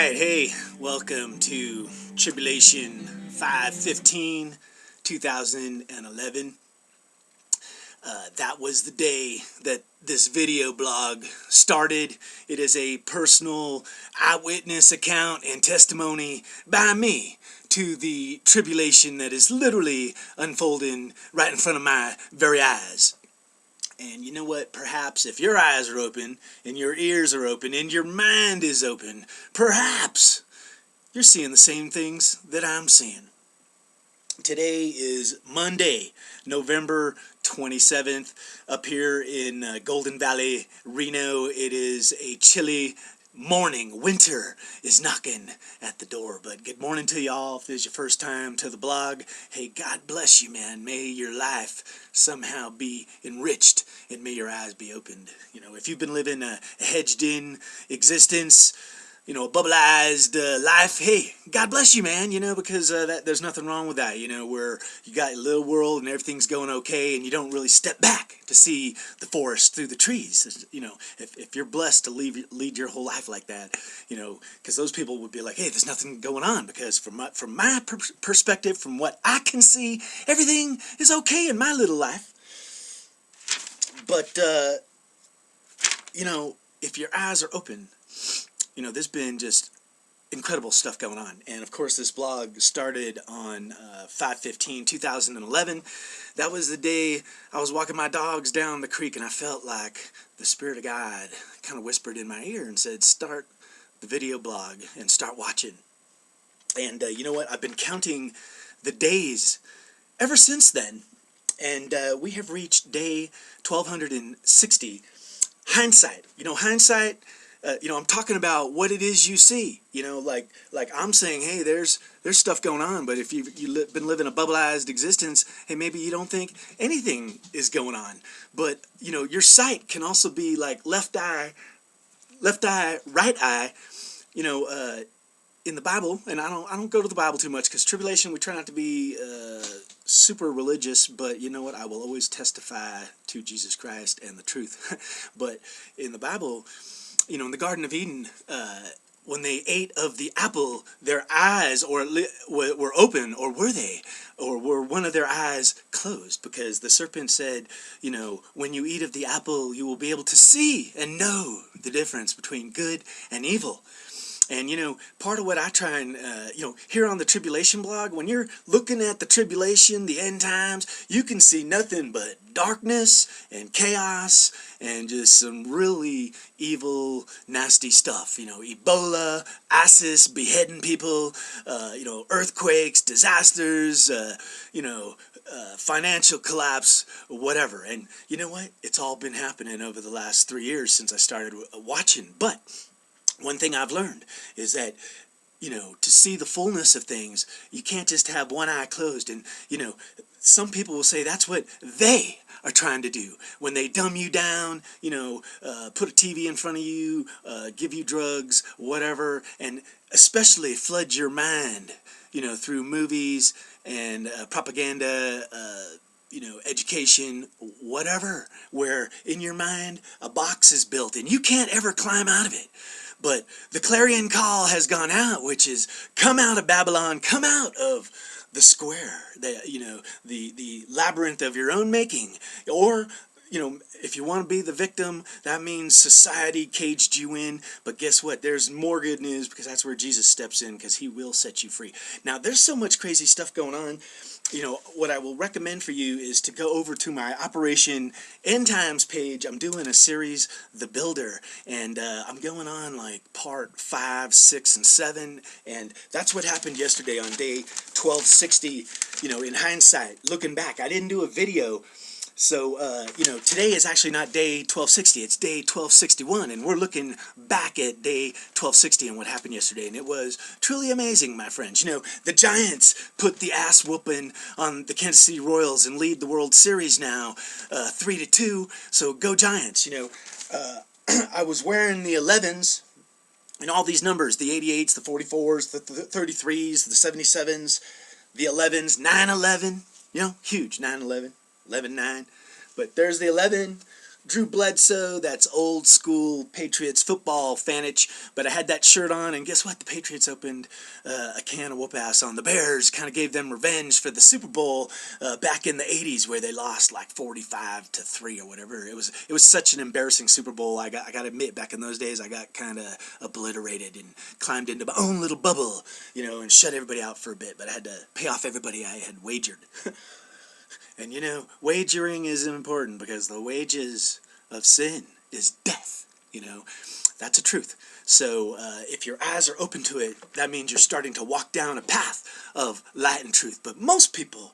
Alright, hey, welcome to Tribulation 5/15, 2011. That was the day that this video blog started. It is a personal eyewitness account and testimony by me to the tribulation that is literally unfolding right in front of my very eyes. And you know what? Perhaps if your eyes are open, and your ears are open, and your mind is open, perhaps you're seeing the same things that I'm seeing. Today is Monday, November 27th, up here in Golden Valley, Reno. It is a chilly morning. Winter is knocking at the door. But good morning to y'all. If this is your first time to the blog, hey, God bless you, man. May your life somehow be enriched, and may your eyes be opened. You know, if you've been living a hedged-in existence, you know, a bubbleized life, hey, God bless you, man, you know, because there's nothing wrong with that, you know, where you got a little world and everything's going okay and you don't really step back to see the forest through the trees. You know, if you're blessed to lead your whole life like that, you know, because those people would be like, hey, there's nothing going on, because from my perspective, from what I can see, everything is okay in my little life. But, you know, if your eyes are open, you know, there's been just incredible stuff going on. And of course, this blog started on 5/15/2011. That was the day I was walking my dogs down the creek, and I felt like the Spirit of God kind of whispered in my ear and said, start the video blog and start watching. And you know what? I've been counting the days ever since then. And we have reached day 1260. Hindsight. You know, hindsight... you know, I'm talking about what it is you see. You know, like I'm saying, hey, there's stuff going on. But if you've been living a bubbleized existence, hey, maybe you don't think anything is going on. But you know, your sight can also be like left eye, right eye. You know, in the Bible, and I don't go to the Bible too much, because tribulation, we try not to be super religious, but you know what? I will always testify to Jesus Christ and the truth. But in the Bible, you know, in the Garden of Eden, when they ate of the apple, their eyes were open, or were they? Or were one of their eyes closed? Because the serpent said, you know, when you eat of the apple, you will be able to see and know the difference between good and evil. And, you know, part of what I try and, you know, here on the Tribulation blog, when you're looking at the tribulation, the end times, you can see nothing but darkness and chaos and just some really evil, nasty stuff. You know, Ebola, ISIS, beheading people, you know, earthquakes, disasters, you know, financial collapse, whatever. And you know what? It's all been happening over the last 3 years since I started watching. But one thing I've learned is that, you know, to see the fullness of things, you can't just have one eye closed. And, you know, some people will say that's what they are trying to do. When they dumb you down, you know, put a TV in front of you, give you drugs, whatever, and especially flood your mind, you know, through movies and propaganda, you know, education, whatever, where in your mind a box is built and you can't ever climb out of it. But the clarion call has gone out, which is, come out of Babylon, come out of the square, you know, the labyrinth of your own making. Or, you know, if you want to be the victim, that means society caged you in. But guess what? There's more good news, because that's where Jesus steps in, because he will set you free. Now, there's so much crazy stuff going on. You know, what I will recommend for you is to go over to my Operation End Times page. I'm doing a series, The Builder, and I'm going on like part 5, 6, and 7, and that's what happened yesterday on day 1260, you know, in hindsight, looking back. I didn't do a video. So, you know, today is actually not day 1260, it's day 1261, and we're looking back at day 1260 and what happened yesterday, and it was truly amazing, my friends. You know, the Giants put the ass whooping on the Kansas City Royals and lead the World Series now, 3-2, so go Giants. You know, I was wearing the 11s, and all these numbers, the 88s, the 44s, the 33s, the 77s, the 11s, 9/11, you know, huge, 9/11. 11-9, but there's the 11, Drew Bledsoe, that's old school Patriots football fanage, but I had that shirt on, and guess what? The Patriots opened a can of whoop-ass on the Bears, kind of gave them revenge for the Super Bowl back in the 80s where they lost like 45-3 or whatever. It was such an embarrassing Super Bowl. I got to admit, back in those days, I got kind of obliterated and climbed into my own little bubble, and shut everybody out for a bit, but I had to pay off everybody I had wagered. And wagering is important because the wages of sin is death. That's a truth. So if your eyes are open to it, that means you're starting to walk down a path of light and truth. But most people,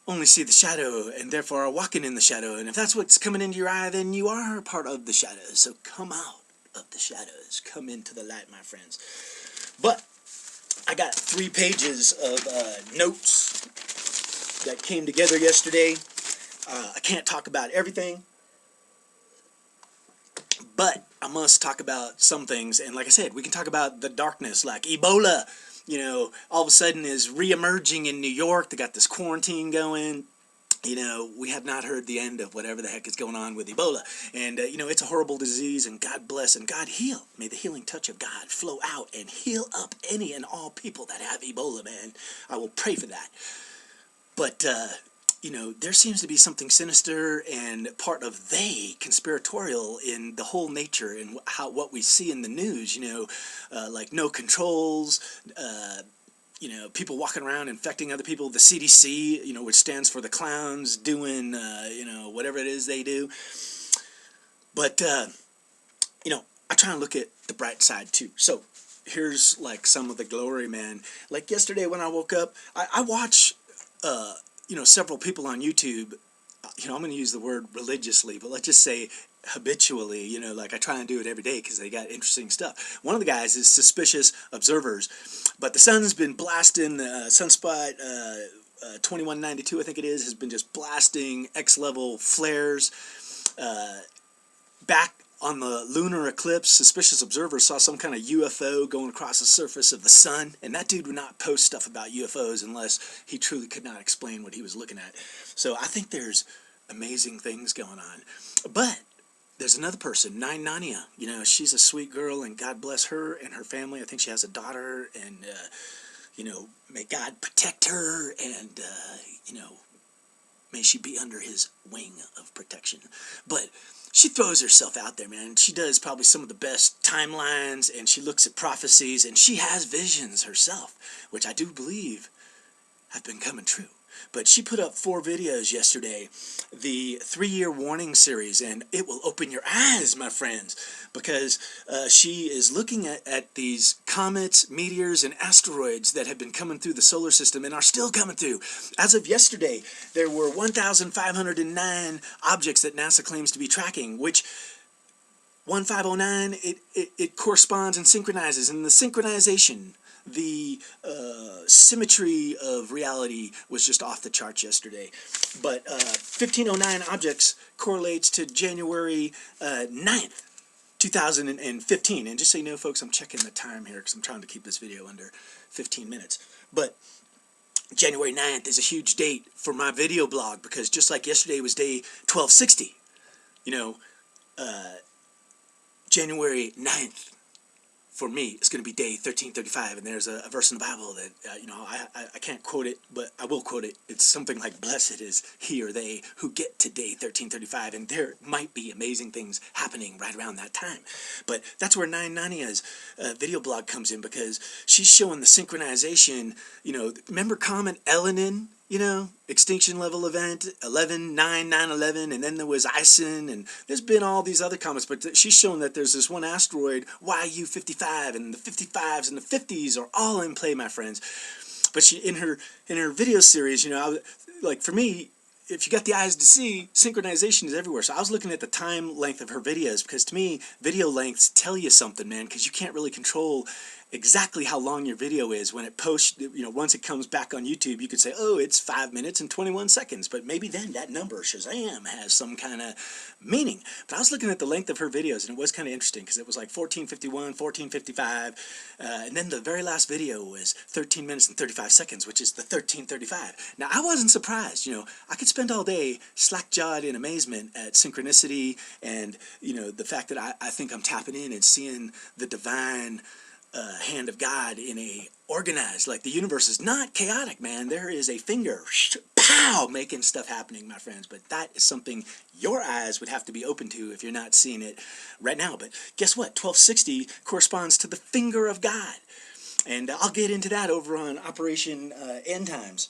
only see the shadow and therefore are walking in the shadow. And if that's what's coming into your eye, then you are part of the shadows. So come out of the shadows. Come into the light, my friends. But I got 3 pages of notes that came together yesterday. I can't talk about everything, but I must talk about some things. And like I said, we can talk about the darkness, like Ebola, all of a sudden is re-emerging in New York. They got this quarantine going. We have not heard the end of whatever the heck is going on with Ebola. And, it's a horrible disease, and God bless and God heal. May the healing touch of God flow out and heal up any and all people that have Ebola, man. I will pray for that. But, there seems to be something sinister and part of conspiratorial in the whole nature and what we see in the news, like no controls, people walking around infecting other people, the CDC, which stands for the clowns doing, whatever it is they do. But, I try and look at the bright side too. So here's like some of the glory, man. Like yesterday when I woke up, I watch several people on YouTube, I'm going to use the word religiously, but let's just say habitually, like I try and do it every day because they got interesting stuff. One of the guys is Suspicious Observers, but the sun's been blasting, sunspot 2192, I think it is, has been just blasting X-level flares. Back on the lunar eclipse, Suspicious Observers saw some kind of UFO going across the surface of the sun, and that dude would not post stuff about UFOs unless he truly could not explain what he was looking at. So I think there's amazing things going on. But there's another person, Nine Nania. She's a sweet girl, and God bless her and her family. I think she has a daughter, and, may God protect her, and, may she be under his wing of protection. But she throws herself out there, man. She does probably some of the best timelines, and she looks at prophecies, and she has visions herself, which I do believe have been coming true. But she put up 4 videos yesterday, the 3-year warning series, and it will open your eyes, my friends, because she is looking at these comets, meteors, and asteroids that have been coming through the solar system and are still coming through. As of yesterday, there were 1,509 objects that NASA claims to be tracking, which 1509, it corresponds and synchronizes, and the synchronization, the symmetry of reality was just off the charts yesterday. But 1509 objects correlates to January 9th, 2015. And just so you know, folks, I'm checking the time here because I'm trying to keep this video under 15 minutes. But January 9th is a huge date for my video blog because just like yesterday was day 1260, January 9th for me is going to be day 1335, and there's a verse in the Bible that, I can't quote it, but I will quote it. It's something like, blessed is he or they who get to day 1335, and there might be amazing things happening right around that time. But that's where Nine Nania's video blog comes in, because she's showing the synchronization, remember Comet Elenin? Extinction level event, 11/9/9/11, and then there was Ison, and there's been all these other comets, but she's shown that there's this one asteroid, YU-55, and the 55s and the 50s are all in play, my friends. But she, in her video series, like for me, if you got the eyes to see, synchronization is everywhere. So I was looking at the time length of her videos, because to me, video lengths tell you something, man, because you can't really control exactly how long your video is when it posts. Once it comes back on YouTube, you could say, oh, it's 5 minutes and 21 seconds, but maybe then that number, Shazam, has some kind of meaning. But I was looking at the length of her videos, and it was kind of interesting, because it was like 14:51, 14:55, and then the very last video was 13 minutes and 35 seconds, which is the 13:35. Now, I wasn't surprised. I could spend all day slack-jawed in amazement at synchronicity and, the fact that I think I'm tapping in and seeing the divine hand of God in a organized, like the universe is not chaotic, man. There is a finger, pow, making stuff happening, my friends. But that is something your eyes would have to be open to if you're not seeing it right now. But guess what? 1260 corresponds to the finger of God. And I'll get into that over on Operation End Times.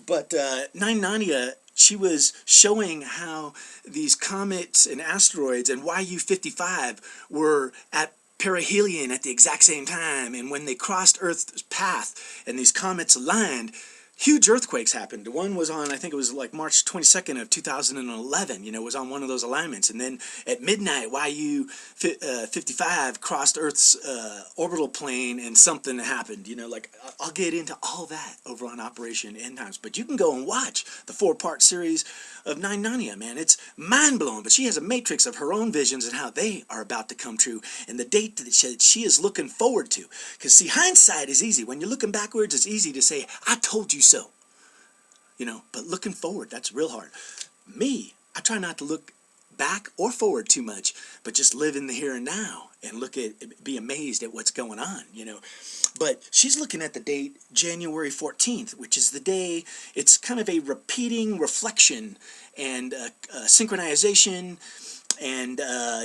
But 990, she was showing how these comets and asteroids and YU-55 were at perihelion at the exact same time, and when they crossed Earth's path and these comets aligned, huge earthquakes happened. One was on, I think it was like March 22nd of 2011, was on one of those alignments. And then at midnight, YU-55 crossed Earth's orbital plane and something happened. I'll get into all that over on Operation End Times. But you can go and watch the 4-part series of 990, man. It's mind-blowing. But she has a matrix of her own visions and how they are about to come true. And the date that she is looking forward to. Because, see, hindsight is easy. When you're looking backwards, it's easy to say, I told you so. But looking forward, that's real hard. Me, I try not to look back or forward too much, but just live in the here and now and be amazed at what's going on, But she's looking at the date January 14th, which is the day, it's kind of a repeating reflection and synchronization and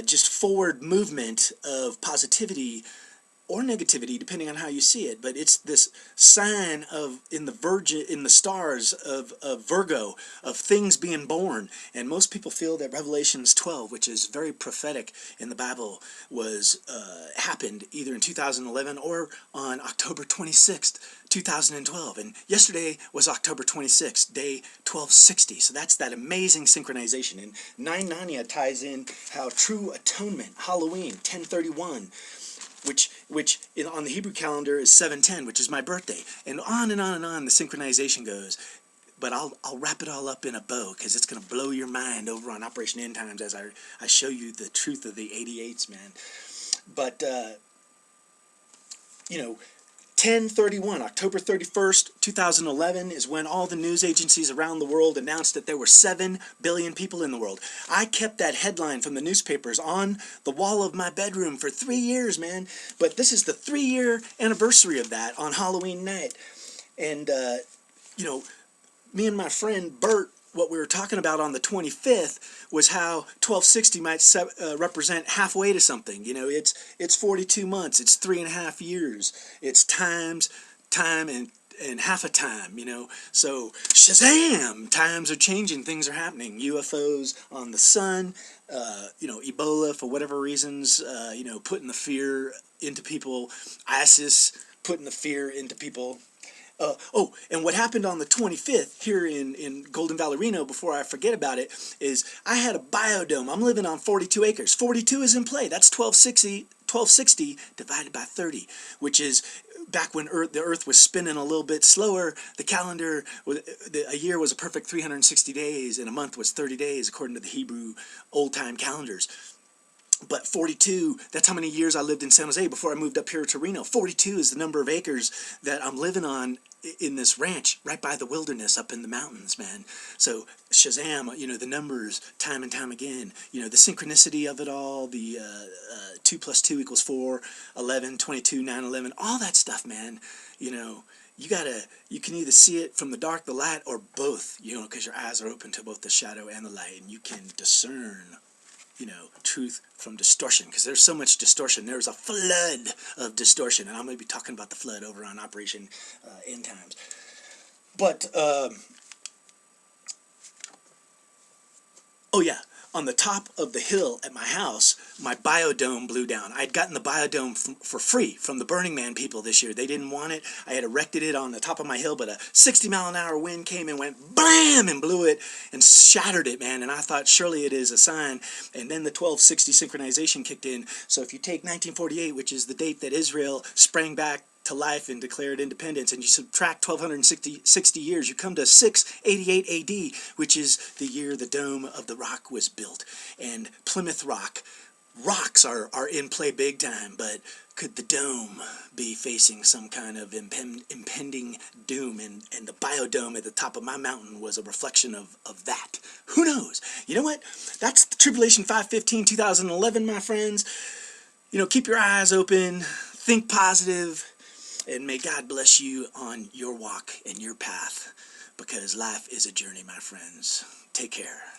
just forward movement of positivity or negativity, depending on how you see it. But it's this sign in the stars of Virgo, of things being born. And most people feel that Revelations 12, which is very prophetic in the Bible, was happened either in 2011 or on October 26th, 2012. And yesterday was October 26th, day 1260. So that's that amazing synchronization. And 990 ties in how true atonement, Halloween, 1031, which on the Hebrew calendar is 7/10, which is my birthday, and on and on and on the synchronization goes. But I'll wrap it all up in a bow, because it's going to blow your mind over on Operation End Times as I show you the truth of the 88s, man. But 1031, October 31st, 2011 is when all the news agencies around the world announced that there were 7 billion people in the world. I kept that headline from the newspapers on the wall of my bedroom for 3 years, man. But this is the 3-year anniversary of that on Halloween night. And, me and my friend Bert, what we were talking about on the 25th was how 1260 might represent halfway to something. It's 42 months, it's 3.5 years, it's time and half a time, So Shazam! Times are changing, things are happening. UFOs on the sun, Ebola for whatever reasons, putting the fear into people, ISIS putting the fear into people. And what happened on the 25th here in Golden Valley, Reno, before I forget about it, is I had a biodome. I'm living on 42 acres. 42 is in play. That's 1260 divided by 30, which is back when the Earth was spinning a little bit slower. The calendar, a year was a perfect 360 days, and a month was 30 days, according to the Hebrew old-time calendars. But 42, that's how many years I lived in San Jose before I moved up here to Reno. 42 is the number of acres that I'm living on in this ranch right by the wilderness up in the mountains, man. So Shazam, the numbers time and time again, the synchronicity of it all, the 2 + 2 = 4, 11, 22, 9, 11, all that stuff, man. You can either see it from the dark, the light, or both, because your eyes are open to both the shadow and the light, and you can discern truth from distortion, because there's so much distortion. There's a flood of distortion, and I'm going to be talking about the flood over on Operation End Times. But, on the top of the hill at my house, my biodome blew down. I had gotten the biodome for free from the Burning Man people this year. They didn't want it. I had erected it on the top of my hill, but a 60-mile-an-hour wind came and went blam and blew it and shattered it, man. And I thought, surely it is a sign. And then the 1260 synchronization kicked in. So if you take 1948, which is the date that Israel sprang back to life and declared independence, and you subtract 1260 years, you come to 688 AD, which is the year the Dome of the Rock was built. And Plymouth Rock, rocks are in play big time, but Could the dome be facing some kind of impending doom, and the biodome at the top of my mountain was a reflection of that? Who knows? You know what? That's the Tribulation 5/15/2011, my friends. You know, keep your eyes open, think positive, and may God bless you on your walk and your path, because life is a journey, my friends. Take care.